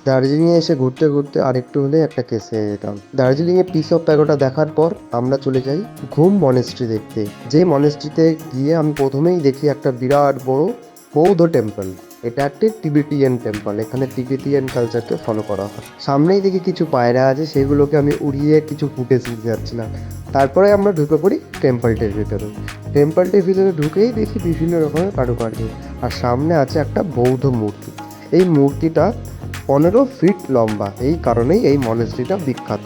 দার্জিলিংয়ে এসে ঘুরতে ঘুরতে আরেকটু হলে একটা কেসে যেতাম। দার্জিলিংয়ে পিস অফ প্যাগোডা দেখার পর আমরা চলে যাই ঘুম মনেস্ট্রি দেখতে। যে মনেস্ট্রিতে গিয়ে আমি প্রথমেই দেখি একটা বিরাট বড় বৌদ্ধ টেম্পল। এটা একটি টিবেটিয়ান টেম্পল, এখানে টিবেটিয়ান কালচারকে ফলো করা হয়। সামনেই দেখি কিছু পায়রা আছে, সেগুলোকে আমি উড়িয়ে কিছু ফুটেজ নিতে যাচ্ছিলাম। তারপরে আমরা ঢুকে পড়ি টেম্পলটির ভিতরে। টেম্পলটির ভিতরে ঢুকেই দেখি বিভিন্ন রকমের কারুকার্য, আর সামনে আছে একটা বৌদ্ধ মূর্তি। এই মূর্তিটা 15 ফিট লম্বা, এই কারণেই এই মনেস্ট্রিটা বিখ্যাত।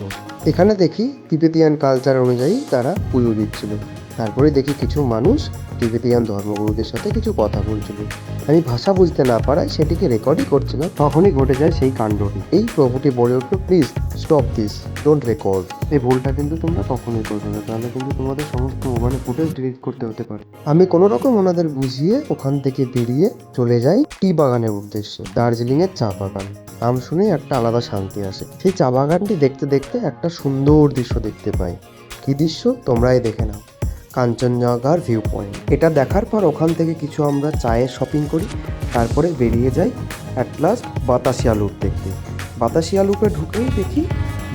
এখানে দেখি তিবেতিয়ান কালচার অনুযায়ী তারা পুজো দিচ্ছিল। তারপরে দেখি কিছু মানুষ তিবেতিয়ান ধর্মগুরুদের সাথে কিছু কথা বলছিল। আমি ভাষা বুঝতে না পারায় সেটিকে রেকর্ডই করছিলাম, তখনই ঘটে যায় সেই কাণ্ডটি। এই প্রভুটি বলে উঠলো, please stop this, don't record. এই ভুলটা কিন্তু তোমরা কখনোই করবে না, তাহলে কিন্তু তোমাদের সমস্ত মোবাইলে ফুটেজ ডিলিট করতে হতে পারে। আমি কোনো রকম ওনাদের বুঝিয়ে ওখান থেকে বেরিয়ে চলে যাই টি বাগানের উদ্দেশ্যে। দার্জিলিংয়ের চা বাগান নাম শুনে একটা আলাদা শান্তি আসে। সেই চা বাগানটি দেখতে দেখতে একটা সুন্দর দৃশ্য দেখতে পাই। কি দৃশ্য তোমরাই দেখে নাও, কাঞ্চনজঙ্ঘার ভিউ পয়েন্ট। এটা দেখার পর ওখান থেকে কিছু আমরা চায়ের শপিং করি, তারপরে বেরিয়ে যাই অ্যাট লাস্ট বাতাসিয়া লুপ দেখতে। বাতাসিয়া লুপে ঢুকেই দেখি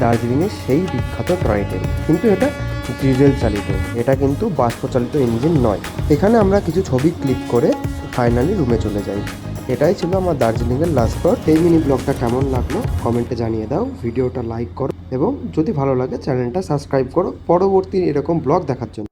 দার্জিলিংয়ের সেই বিখ্যাত টয় ট্রেন, কিন্তু এটা ডিজেল চালিত, এটা কিন্তু বাষ্পচালিত ইঞ্জিন নয়। এখানে আমরা কিছু ছবি ক্লিক করে ফাইনালি রুমে চলে যাই। এটাই ছিল আমার দার্জিলিংয়ের লাস্ট স্পট। এই মিনি ব্লগটা কেমন লাগলো কমেন্টে জানিয়ে দাও, ভিডিওটা লাইক করো এবং যদি ভালো লাগে চ্যানেলটা সাবস্ক্রাইব করো পরবর্তী এরকম ব্লগ দেখার জন্য।